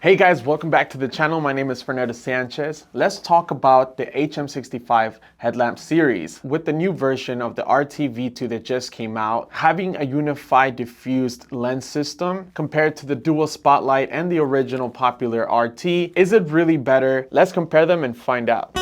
Hey guys, welcome back to the channel. My name is Fernando Sanchez. Let's talk about the HM65 headlamp series. With the new version of the RT V2 that just came out, having a unified diffused lens system compared to the dual spotlight and the original popular RT, is it really better? Let's compare them and find out.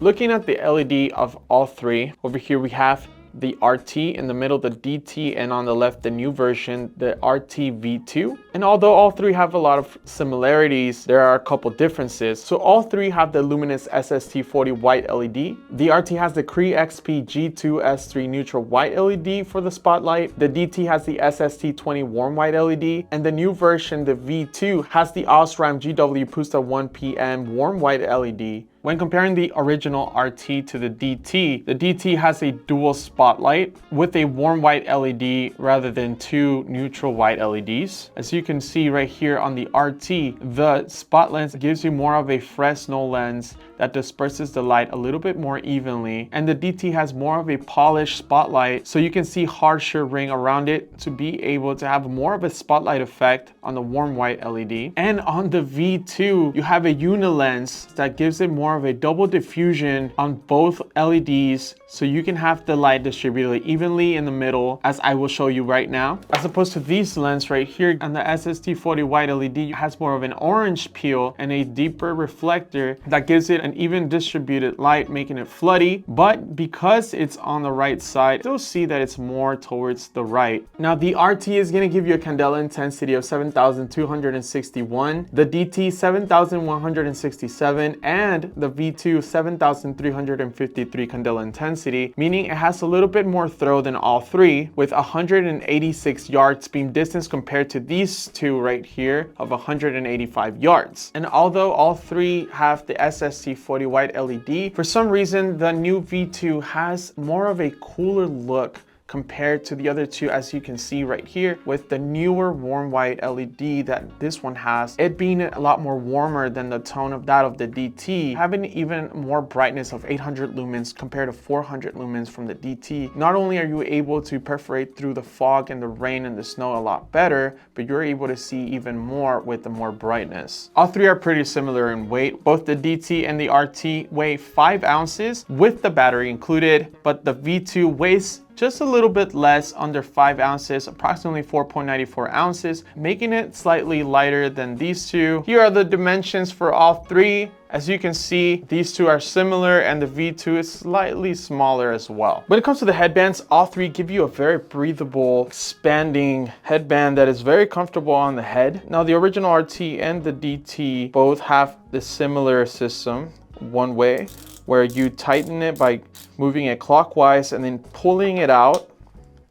Looking at the LED of all three, over here we have the RT, in the middle the DT, and on the left the new version, the RT V2. And although all three have a lot of similarities, there are a couple differences. So all three have the luminous SST40 white LED. The RT has the Cree XP G2S3 neutral white LED for the spotlight. The DT has the SST20 warm white LED, and the new version, the V2, has the Osram GW Pusta 1PM warm white LED. When comparing the original RT to the DT has a dual spotlight with a warm white LED rather than two neutral white LEDs. As you can see right here on the RT, the spot lens gives you more of a Fresnel lens that disperses the light a little bit more evenly, and the DT has more of a polished spotlight, so you can see harsher ring around it to be able to have more of a spotlight effect on the warm white LED. And on the V2, you have a unilens that gives it more of a double diffusion on both LEDs, so you can have the light distributed evenly in the middle, as I will show you right now, as opposed to these lens right here. And the SST40 white LED has more of an orange peel and a deeper reflector that gives it an even distributed light, making it floody. But because it's on the right side, you'll see that it's more towards the right. Now the RT is going to give you a candela intensity of 7,261, the DT 7,167, and the V2 7,353 candela intensity, meaning it has a little bit more throw than all three, with 186 yards beam distance compared to these two right here of 185 yards. And although all three have the SST40 white LED, for some reason the new V2 has more of a cooler look compared to the other two, as you can see right here with the newer warm white LED that this one has, it being a lot more warmer than the tone of that of the DT, having even more brightness of 800 lumens compared to 400 lumens from the DT. Not only are you able to perforate through the fog and the rain and the snow a lot better, but you're able to see even more with the more brightness. All three are pretty similar in weight. Both the DT and the RT weigh 5 ounces with the battery included, but the V2 weighs just a little bit less, under 5 ounces, approximately 4.94 ounces, making it slightly lighter than these two. Here are the dimensions for all three. As you can see, these two are similar, and the V2 is slightly smaller as well. When it comes to the headbands, all three give you a very breathable, expanding headband that is very comfortable on the head. Now the original RT and the DT both have the similar system, one way, where you tighten it by moving it clockwise and then pulling it out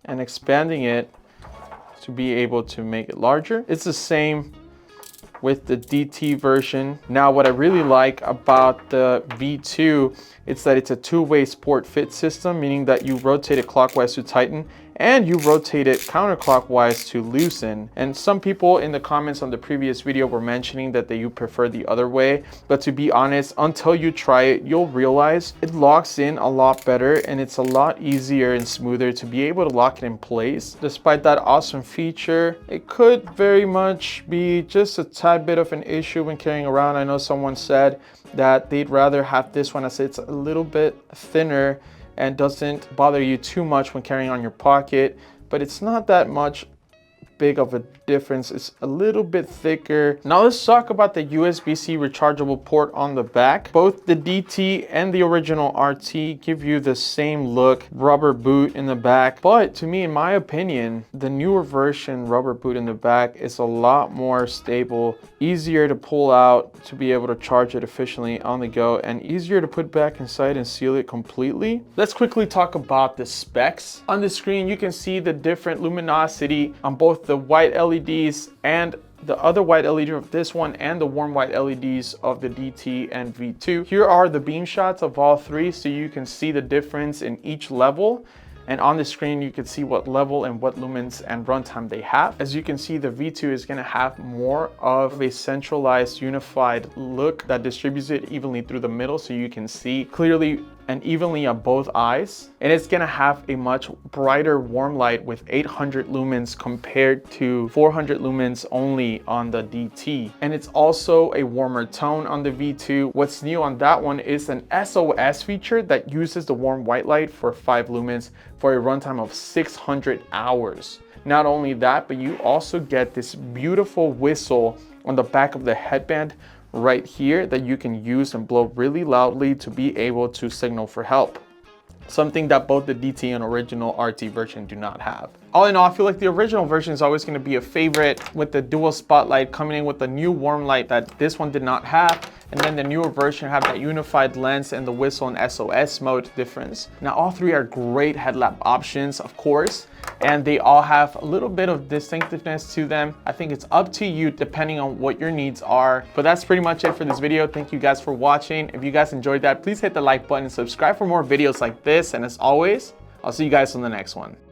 and expanding it to be able to make it larger. It's the same with the DT version. Now what I really like about the V2 is that it's a two-way sport fit system, meaning that you rotate it clockwise to tighten and you rotate it counterclockwise to loosen. And some people in the comments on the previous video were mentioning that you prefer the other way, but to be honest, until you try it, you'll realize it locks in a lot better, and it's a lot easier and smoother to be able to lock it in place. Despite that awesome feature, it could very much be just a tad bit of an issue when carrying around. I know someone said that they'd rather have this one as it's a little bit thinner and doesn't bother you too much when carrying on your pocket, but it's not that much big of a difference. It's a little bit thicker. Now let's talk about the USB-C rechargeable port on the back. Both the DT and the original RT give you the same look, rubber boot in the back, but to me, in my opinion, the newer version rubber boot in the back is a lot more stable, easier to pull out to be able to charge it efficiently on the go, and easier to put back inside and seal it completely. Let's quickly talk about the specs. On the screen you can see the different luminosity on both the white LEDs and the other white LED of this one, and the warm white LEDs of the DT and V2. Here are the beam shots of all three, so you can see the difference in each level. And on the screen, you can see what level and what lumens and runtime they have. As you can see, the V2 is going to have more of a centralized, unified look that distributes it evenly through the middle, so you can see clearly and evenly on both eyes. And it's gonna have a much brighter warm light with 800 lumens compared to 400 lumens only on the DT. And it's also a warmer tone on the V2. What's new on that one is an SOS feature that uses the warm white light for 5 lumens for a runtime of 600 hours. Not only that, but you also get this beautiful whistle on the back of the headband right here that you can use and blow really loudly to be able to signal for help. Something that both the DT and original RT version do not have. All in all, I feel like the original version is always going to be a favorite, with the dual spotlight coming in with the new warm light that this one did not have. And then the newer version have that unified lens and the whistle and SOS mode difference. Now, all three are great headlamp options, of course, and they all have a little bit of distinctiveness to them. I think it's up to you depending on what your needs are. But that's pretty much it for this video. Thank you guys for watching. If you guys enjoyed that, please hit the like button and subscribe for more videos like this. And as always, I'll see you guys on the next one.